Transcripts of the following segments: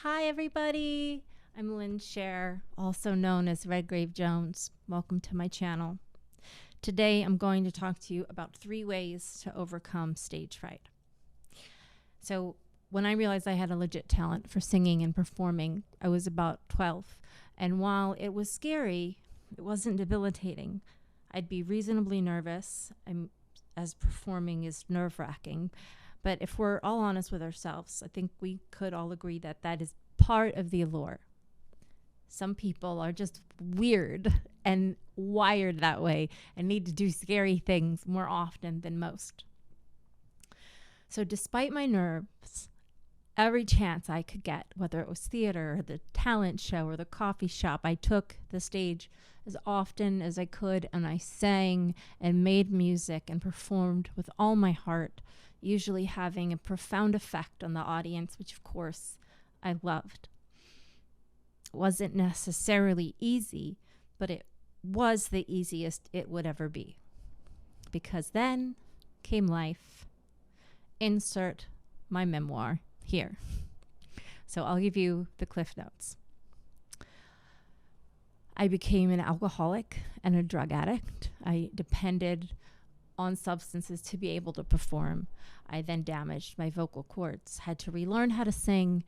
Hi, everybody. I'm Lynn Scher, also known as Redgrave Jones. Welcome to my channel. Today, I'm going to talk to you about 3 ways to overcome stage fright. So, when I realized I had a legit talent for singing and performing, I was about 12. And while it was scary, it wasn't debilitating. I'd be reasonably nervous, as performing is nerve-wracking. But if we're all honest with ourselves, I think we could all agree that that is part of the allure. Some people are just weird and wired that way and need to do scary things more often than most. So despite my nerves, every chance I could get, whether it was theater or the talent show or the coffee shop, I took the stage as often as I could, and I sang and made music and performed with all my heart, usually having a profound effect on the audience, which of course I loved. It wasn't necessarily easy, but it was the easiest it would ever be. Because then came life. Insert my memoir here. So I'll give you the Cliff Notes. I became an alcoholic and a drug addict. I depended on substances to be able to perform. I then damaged my vocal cords, had to relearn how to sing,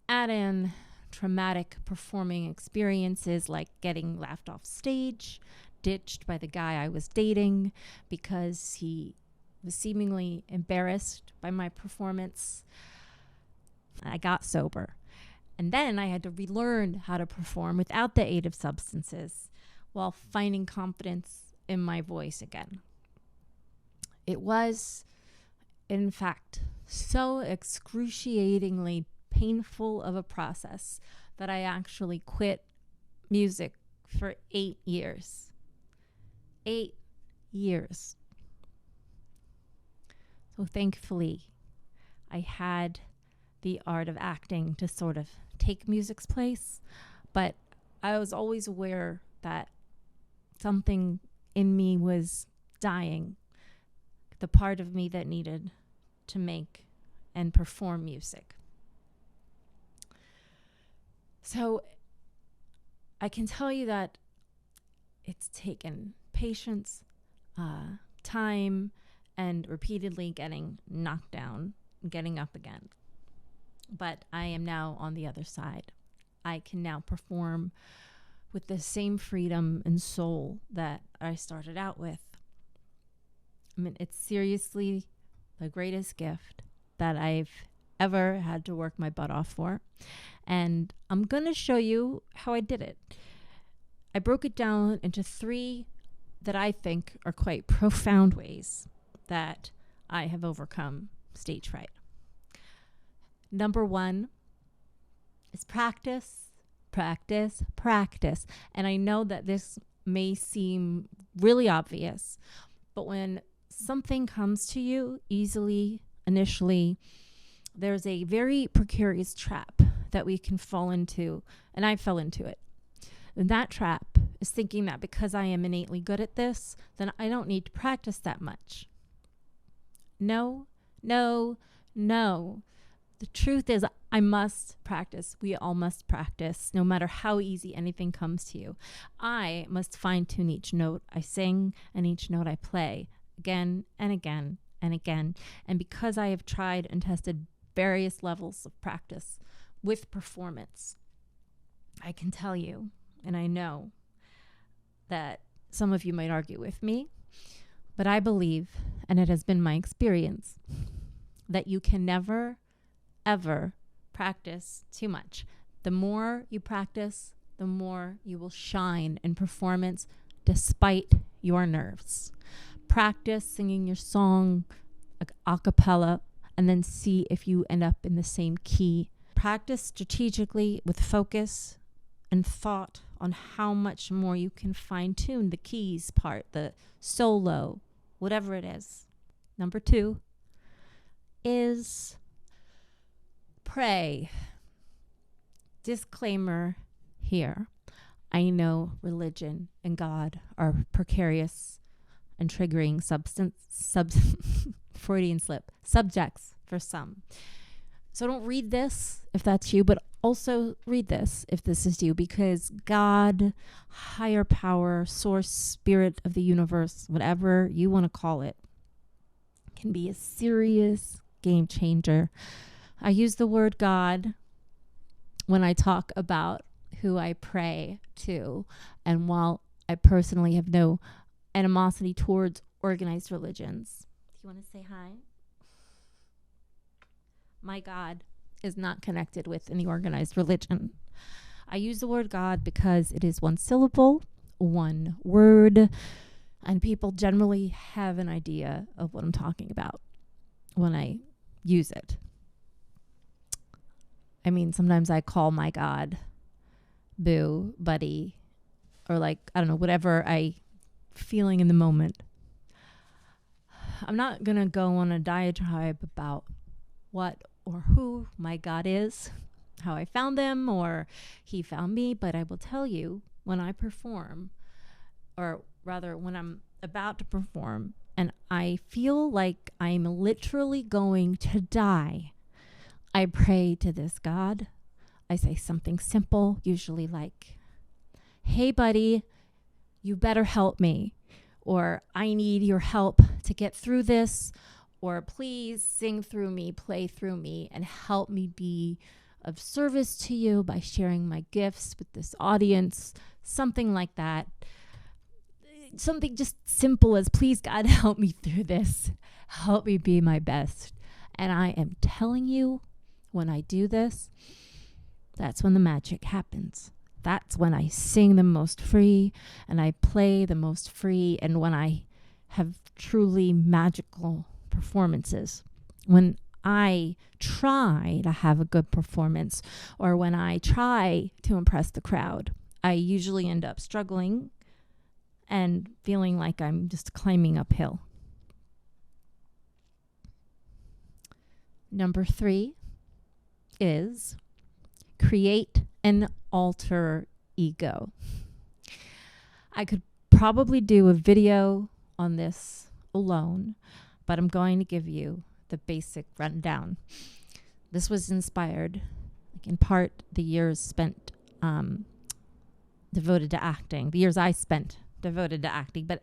add in traumatic performing experiences like getting laughed off stage, ditched by the guy I was dating because he was seemingly embarrassed by my performance. I got sober. And then I had to relearn how to perform without the aid of substances while finding confidence in my voice again. It was, in fact, so excruciatingly painful of a process that I actually quit music for 8 years. 8 years. So thankfully, I had the art of acting to sort of take music's place, but I was always aware that something in me was dying, the part of me that needed to make and perform music. So I can tell you that it's taken patience, time, and repeatedly getting knocked down, getting up again. But I am now on the other side. I can now perform with the same freedom and soul that I started out with. I mean, it's seriously the greatest gift that I've ever had to work my butt off for. And I'm going to show you how I did it. I broke it down into 3 that I think are quite profound ways that I have overcome stage fright. Number 1 is practice, practice, practice. And I know that this may seem really obvious, but when something comes to you easily, initially, there's a very precarious trap that we can fall into, and I fell into it. And that trap is thinking that because I am innately good at this, then I don't need to practice that much. No, no, no. The truth is, I must practice. We all must practice, no matter how easy anything comes to you. I must fine-tune each note I sing and each note I play again and again and again. And because I have tried and tested various levels of practice with performance, I can tell you, and I know that some of you might argue with me, but I believe, and it has been my experience, that you can never ever practice too much. The more you practice, the more you will shine in performance despite your nerves. Practice singing your song a cappella and then see if you end up in the same key. Practice strategically with focus and thought on how much more you can fine-tune the keys part, the solo, whatever it is. Number 2 is pray. Disclaimer here. I know religion and God are precarious and triggering Freudian slip, subjects for some. So don't read this if that's you, but also read this if this is you, because God, higher power, source, spirit of the universe, whatever you want to call it, can be a serious game changer. I use the word God when I talk about who I pray to. And while I personally have no animosity towards organized religions, do you want to say hi? My God is not connected with any organized religion. I use the word God because it is one syllable, one word, and people generally have an idea of what I'm talking about when I use it. I mean, sometimes I call my God boo, buddy, or like, I don't know, whatever I feeling in the moment. I'm not going to go on a diatribe about what or who my God is, how I found them, or he found me, but I will tell you, when I perform, or rather when I'm about to perform, and I feel like I'm literally going to die, I pray to this God. I say something simple, usually like, hey buddy, you better help me, or I need your help to get through this, or please sing through me, play through me, and help me be of service to you by sharing my gifts with this audience, something like that. Something just simple as, please God, help me through this. Help me be my best. And I am telling you, when I do this, that's when the magic happens. That's when I sing the most free and I play the most free, and when I have truly magical performances. When I try to have a good performance, or when I try to impress the crowd, I usually end up struggling and feeling like I'm just climbing uphill. Number 3 is create an alter ego. I could probably do a video on this alone, but I'm going to give you the basic rundown. This was inspired, in part, the years spent devoted to acting, the years I spent devoted to acting, but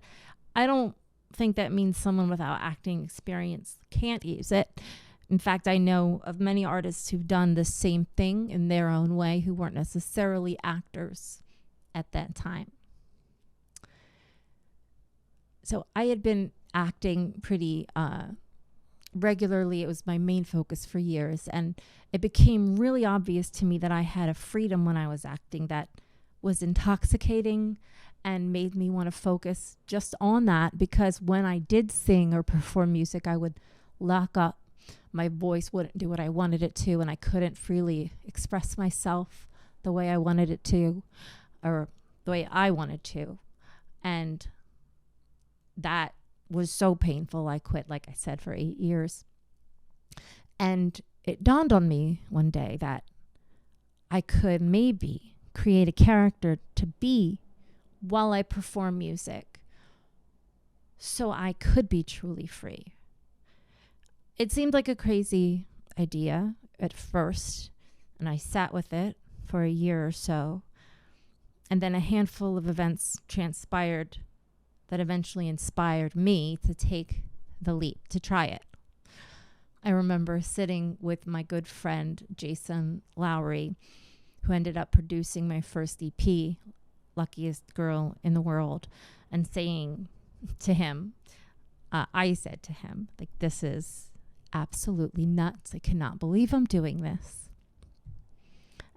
I don't think that means someone without acting experience can't use it. In fact, I know of many artists who've done the same thing in their own way, who weren't necessarily actors at that time. So I had been acting pretty regularly. It was my main focus for years, and it became really obvious to me that I had a freedom when I was acting that was intoxicating and made me want to focus just on that, because when I did sing or perform music, I would lock up. My voice wouldn't do what I wanted it to, and I couldn't freely express myself the way I wanted it to, or the way I wanted to. And that was so painful. I quit, like I said, for 8 years. And it dawned on me one day that I could maybe create a character to be while I perform music, so I could be truly free. It seemed like a crazy idea at first, and I sat with it for a year or so. And then a handful of events transpired that eventually inspired me to take the leap, to try it. I remember sitting with my good friend, Jason Lowry, who ended up producing my first EP, Luckiest Girl in the World, and saying to him, I said to him, like, this is absolutely nuts. I cannot believe I'm doing this.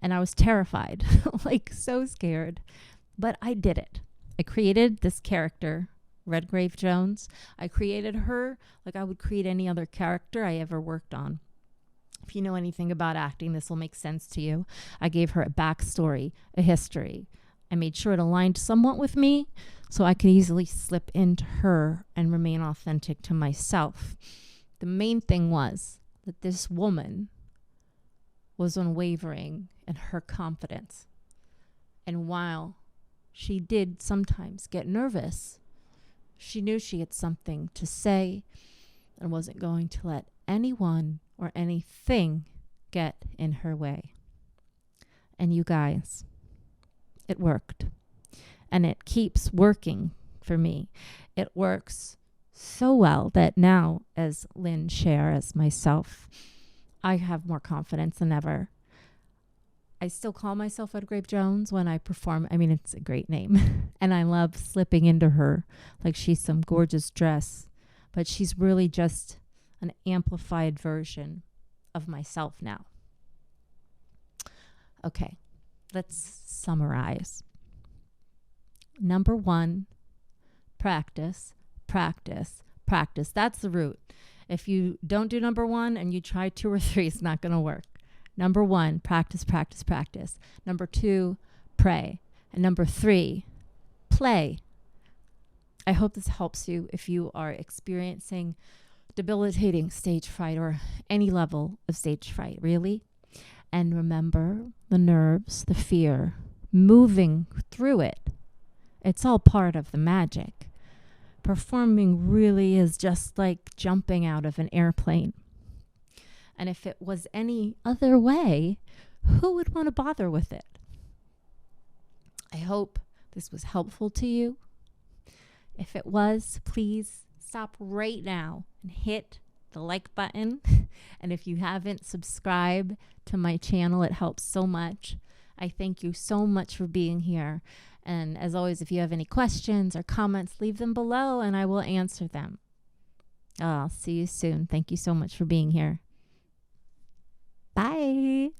And I was terrified, like so scared, but I did it. I created this character, Redgrave Jones. I created her like I would create any other character I ever worked on. If you know anything about acting, this will make sense to you. I gave her a backstory, a history. I made sure it aligned somewhat with me so I could easily slip into her and remain authentic to myself. The main thing was that this woman was unwavering in her confidence. And while she did sometimes get nervous, she knew she had something to say and wasn't going to let anyone or anything get in her way. And you guys, it worked. And it keeps working for me. It works so well that now, as Lynn Share, as myself, I have more confidence than ever. I still call myself Ed Grape Jones when I perform. I mean, it's a great name. And I love slipping into her like she's some gorgeous dress. But she's really just an amplified version of myself now. Okay, let's summarize. Number 1, practice, practice, practice. That's the root. If you don't do number 1 and you try 2 or 3, it's not going to work. Number 1, practice, practice, practice. Number 2, pray. And number 3, play. I hope this helps you if you are experiencing debilitating stage fright or any level of stage fright, really. And remember the nerves, the fear, moving through it. It's all part of the magic. Performing really is just like jumping out of an airplane. And if it was any other way, who would want to bother with it? I hope this was helpful to you. If it was, please stop right now and hit the like button. And if you haven't, subscribe to my channel. It helps so much. I thank you so much for being here. And as always, if you have any questions or comments, leave them below and I will answer them. I'll see you soon. Thank you so much for being here. Bye.